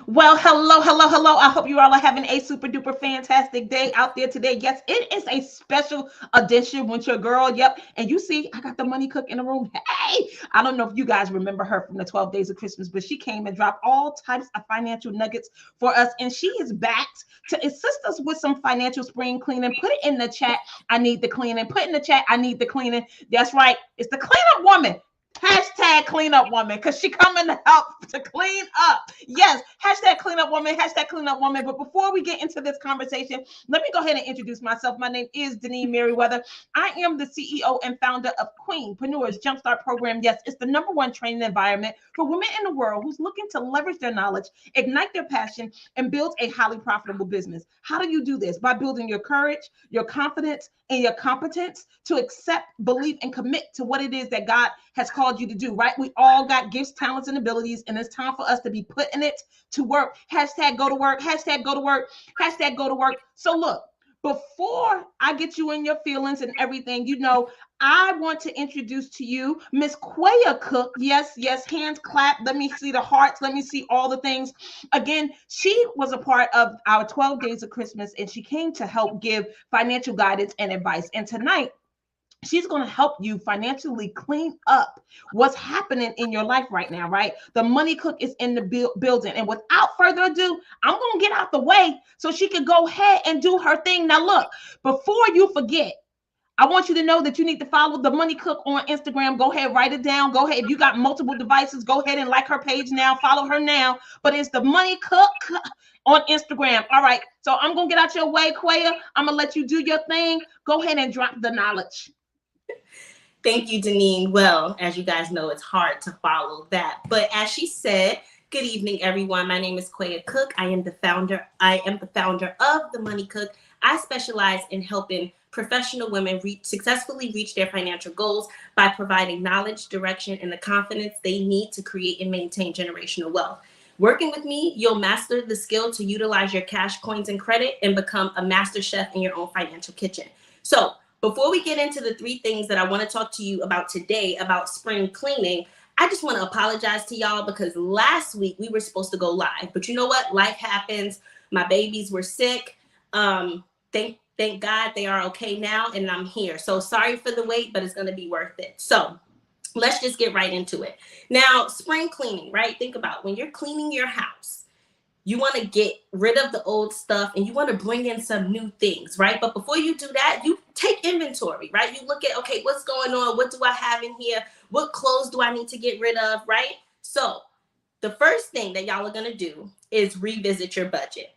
Well, hello, hello, hello. I hope you all are having a super duper fantastic day out there today. Yes, it is a special edition with your girl. Yep. And you see, I got the money cook in the room. Hey, I don't know if you guys remember her from the 12 days of Christmas, but she came and dropped all types of financial nuggets for us. And she is back to assist us with some financial spring cleaning. Put it in the chat. I need the cleaning. Put in the chat. I need the cleaning. That's right. It's the cleanup woman. Hashtag cleanup woman, because she coming to help to clean up. Yes, hashtag cleanup woman, hashtag cleanup woman. But before we get into this conversation, let me go ahead and introduce myself. My name is Denise Merriweather. I am the CEO and founder of Queenpreneurs Jumpstart Program. Yes, it's the number one training environment for women in the world who's looking to leverage their knowledge, ignite their passion, and build a highly profitable business. How do you do this? By building your courage, your confidence, and your competence to accept, believe, and commit to what it is that God has called you to do, right? We all got gifts, talents, and abilities, and it's time for us to be putting it to work. Hashtag go to work, hashtag go to work, hashtag go to work. So look, before I get you in your feelings and everything, I want to introduce to you Miss Kweyah Cook. Yes, yes, hands clap. Let me see the hearts. Let me see all the things. Again, she was a part of our 12 days of Christmas, and she came to help give financial guidance and advice. And tonight, she's going to help you financially clean up what's happening in your life right now, right? The money cook is in the building. And without further ado, I'm going to get out the way so she can go ahead and do her thing. Now, look, before you forget, I want you to know that you need to follow the Money Cook on Instagram. Go ahead, write it down. Go ahead. If you got multiple devices, go ahead and like her page now. Follow her now. But it's the Money Cook on Instagram. All right. So I'm going to get out your way, Kweyah. I'm going to let you do your thing. Go ahead and drop the knowledge. Thank you, Deneen. Well, as you guys know, it's hard to follow that. But as she said, good evening, everyone. My name is Kweyah Cook. I am the founder of The Money Cook. I specialize in helping professional women successfully reach their financial goals by providing knowledge, direction, and the confidence they need to create and maintain generational wealth. Working with me, you'll master the skill to utilize your cash, coins, and credit and become a master chef in your own financial kitchen. So, before we get into the three things that I want to talk to you about today about spring cleaning, I just want to apologize to y'all because last week we were supposed to go live. But you know what? Life happens. My babies were sick. Thank God they are okay now, and I'm here. So sorry for the wait, but it's going to be worth it. So let's just get right into it. Now, spring cleaning, right? Think about when you're cleaning your house. You want to get rid of the old stuff and you want to bring in some new things, right? But before you do that, you take inventory, right? You look at, okay, what's going on? What do I have in here? What clothes do I need to get rid of, right? So the first thing that y'all are going to do is revisit your budget.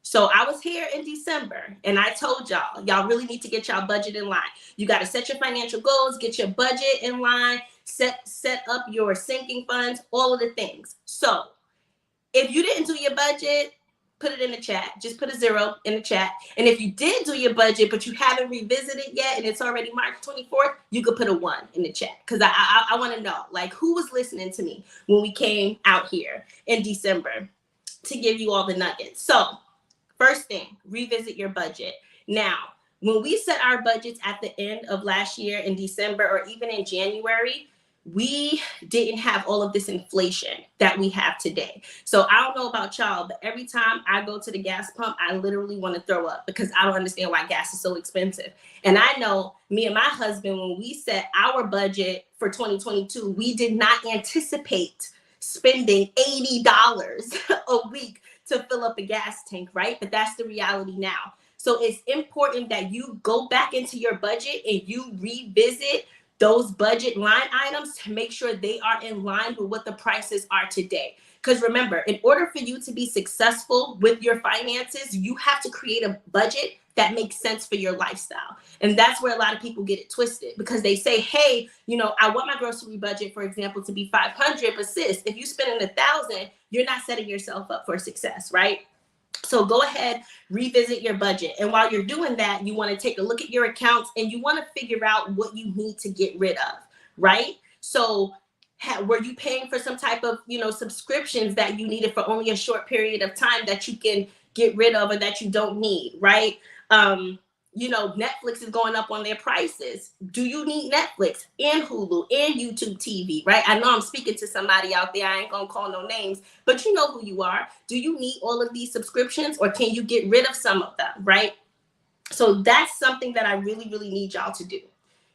So I was here in December and I told y'all really need to get y'all budget in line. You got to set your financial goals, get your budget in line, set up your sinking funds, all of the things. So if you didn't do your budget, put it in the chat. Just put a 0 in the chat. And if you did do your budget, but you haven't revisited yet, and it's already March 24th, you could put a 1 in the chat. Because I want to know, like, who was listening to me when we came out here in December to give you all the nuggets. So first thing, revisit your budget. Now, when we set our budgets at the end of last year in December or even in January, we didn't have all of this inflation that we have today. So I don't know about y'all, but every time I go to the gas pump, I literally want to throw up because I don't understand why gas is so expensive. And I know me and my husband, when we set our budget for 2022, we did not anticipate spending $80 a week to fill up a gas tank, right? But that's the reality now. So it's important that you go back into your budget and you revisit those budget line items to make sure they are in line with what the prices are today. Because remember, in order for you to be successful with your finances, you have to create a budget that makes sense for your lifestyle. And that's where a lot of people get it twisted because they say, hey, I want my grocery budget, for example, to be $500, but sis, if you spend $1,000, you're not setting yourself up for success, right? So go ahead, revisit your budget. And while you're doing that, you want to take a look at your accounts and you want to figure out what you need to get rid of, right? So were you paying for some type of, subscriptions that you needed for only a short period of time that you can get rid of or that you don't need, right? Netflix is going up on their prices. Do you need Netflix and Hulu and YouTube TV, right? I know I'm speaking to somebody out there. I ain't gonna call no names, but you know who you are. Do you need all of these subscriptions, or can you get rid of some of them, right? So that's something that I really, really need y'all to do.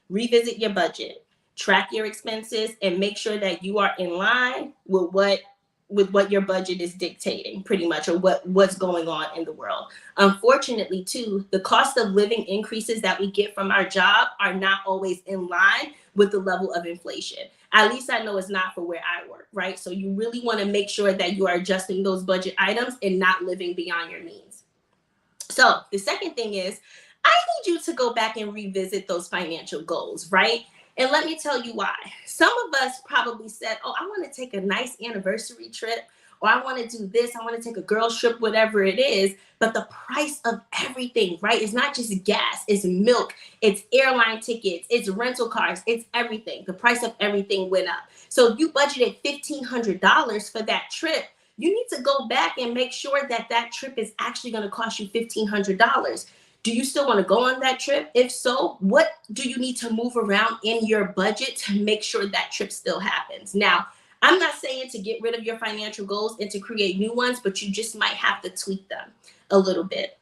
Revisit your budget, track your expenses, and make sure that you are in line with what your budget is dictating, pretty much, or what's going on in the world. Unfortunately, too, the cost of living increases that we get from our job are not always in line with the level of inflation. At least I know it's not for where I work, right? So you really want to make sure that you are adjusting those budget items and not living beyond your means. So the second thing is, I need you to go back and revisit those financial goals, right? And let me tell you why. Some of us probably said, oh, I want to take a nice anniversary trip, or I want to do this, I want to take a girls trip, whatever it is. But the price of everything, right? It's not just gas, it's milk, it's airline tickets, it's rental cars, it's everything. The price of everything went up. So if you budgeted $1,500 for that trip, you need to go back and make sure that that trip is actually going to cost you $1,500. Do you still want to go on that trip? If so, what do you need to move around in your budget to make sure that trip still happens? Now, I'm not saying to get rid of your financial goals and to create new ones, but you just might have to tweak them a little bit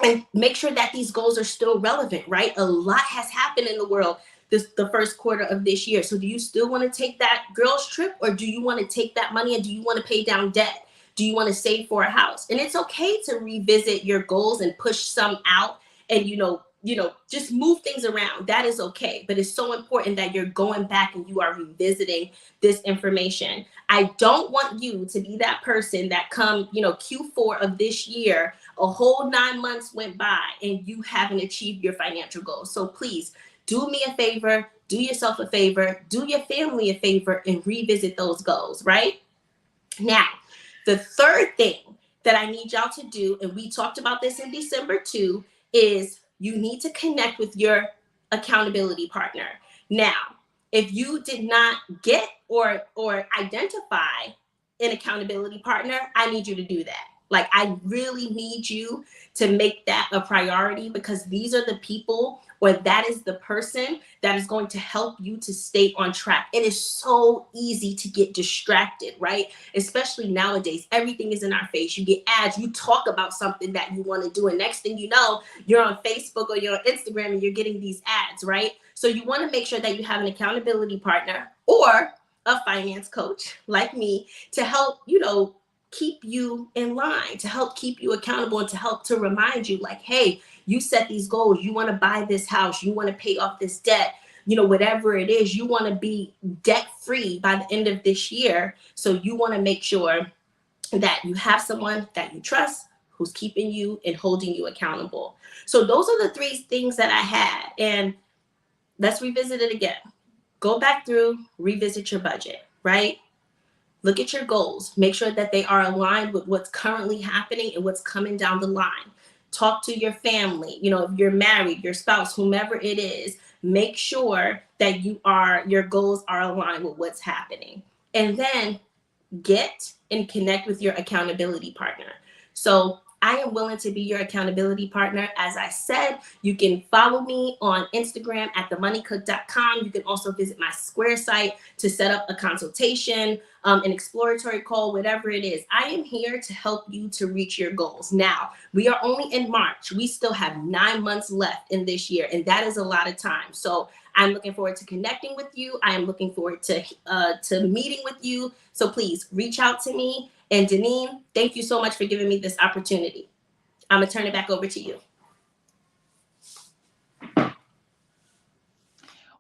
and make sure that these goals are still relevant, right? A lot has happened in the world the first quarter of this year. So do you still want to take that girls trip, or do you want to take that money and do you want to pay down debt? Do you want to save for a house? And it's okay to revisit your goals and push some out and, just move things around. That is okay. But it's so important that you're going back and you are revisiting this information. I don't want you to be that person that come, Q4 of this year, a whole 9 months went by and you haven't achieved your financial goals. So please do me a favor, do yourself a favor, do your family a favor, and revisit those goals, right? Now, the third thing that I need y'all to do, and we talked about this in December too, is you need to connect with your accountability partner. Now, if you did not get or identify an accountability partner, I need you to do that. Like, I really need you to make that a priority, because these are the people, or that is the person that is going to help you to stay on track. It is so easy to get distracted, right? Especially nowadays, everything is in our face. You get ads, you talk about something that you want to do, and next thing you know, you're on Facebook or you're on Instagram and you're getting these ads, right? So you want to make sure that you have an accountability partner or a finance coach like me to help, keep you in line, to help keep you accountable, and to help to remind you, like, hey, you set these goals, you want to buy this house, you want to pay off this debt, whatever it is, you want to be debt free by the end of this year. So you want to make sure that you have someone that you trust who's keeping you and holding you accountable. So those are the three things that I had, and let's revisit it again. Go back through, revisit your budget, right? Look at your goals. Make sure that they are aligned with what's currently happening and what's coming down the line. Talk to your family. If you're married, your spouse, whomever it is, make sure that your goals are aligned with what's happening. And then get and connect with your accountability partner. So I am willing to be your accountability partner. As I said, you can follow me on Instagram at themoneycook.com. You can also visit my Square site to set up a consultation, an exploratory call, whatever it is. I am here to help you to reach your goals. Now, we are only in March. We still have 9 months left in this year, and that is a lot of time. So I'm looking forward to connecting with you. I am looking forward to meeting with you. So please reach out to me. And Deneen, thank you so much for giving me this opportunity. I'm going to turn it back over to you.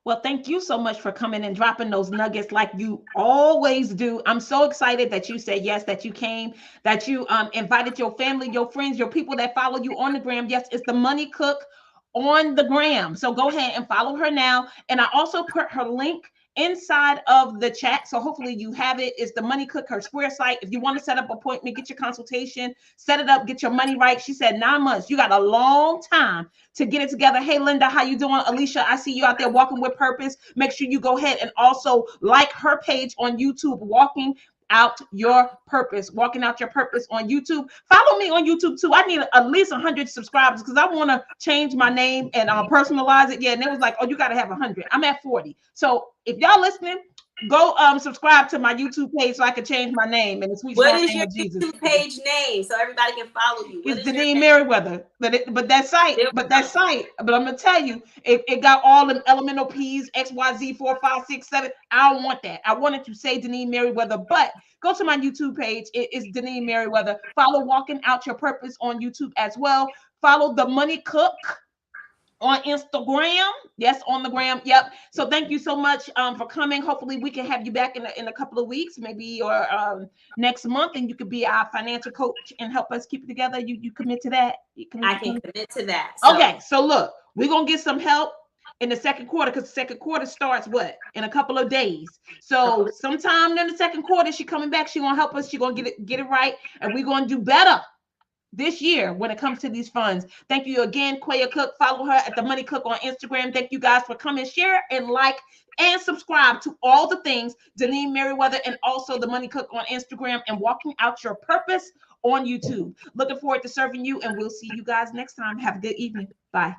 Well, thank you so much for coming and dropping those nuggets like you always do. I'm so excited that you said yes, that you came, that you invited your family, your friends, your people that follow you on the gram. Yes, it's the Money Cook on the gram. So go ahead and follow her now. And I also put her link inside of the chat. So hopefully you have it. It's the Money Cook, her Square site. If you want to set up an appointment, get your consultation, set it up, get your money right. She said 9 months. You got a long time to get it together. Hey, Linda, how you doing? Alicia, I see you out there walking with purpose. Make sure you go ahead and also like her page on YouTube, Walking Out Your Purpose. Walking Out Your Purpose on YouTube. Follow me on YouTube too. I need at least 100 subscribers because I want to change my name and personalize it. Yeah, and it was like, oh, you got to have 100. I'm at 40. So if y'all listening, go subscribe to my YouTube page so I can change my name in the sweet What strong is name your of Jesus. YouTube page name so everybody can follow you? What It's is your Deneen name? Merriweather, but I'm gonna tell you, it got all them elemental P's, XYZ 4567. I don't want that. I wanted to say Deneen Merriweather, but go to my YouTube page. It's Deneen Merriweather. Follow Walking Out Your Purpose on YouTube as well. Follow The Money Cook on Instagram. Yes, on the gram. Yep. So thank you so much for coming. Hopefully we can have you back in a couple of weeks, maybe or next month, and you could be our financial coach and help us keep it together. You commit to that? I can commit to that. So. Okay, so look, we're gonna get some help in the second quarter because the second quarter starts what in a couple of days. So sometime in the second quarter, she coming back. She gonna help us. She gonna get it right, and we're gonna do better this year when it comes to these funds. Thank you again, Kweyah Cook. Follow her at The Money Cook on Instagram. Thank you guys for coming, share and like and subscribe to all the things Deneen Merriweather and also The Money Cook on Instagram and Walking Out Your Purpose on YouTube. Looking forward to serving you, and we'll see you guys next time. Have a good evening. Bye.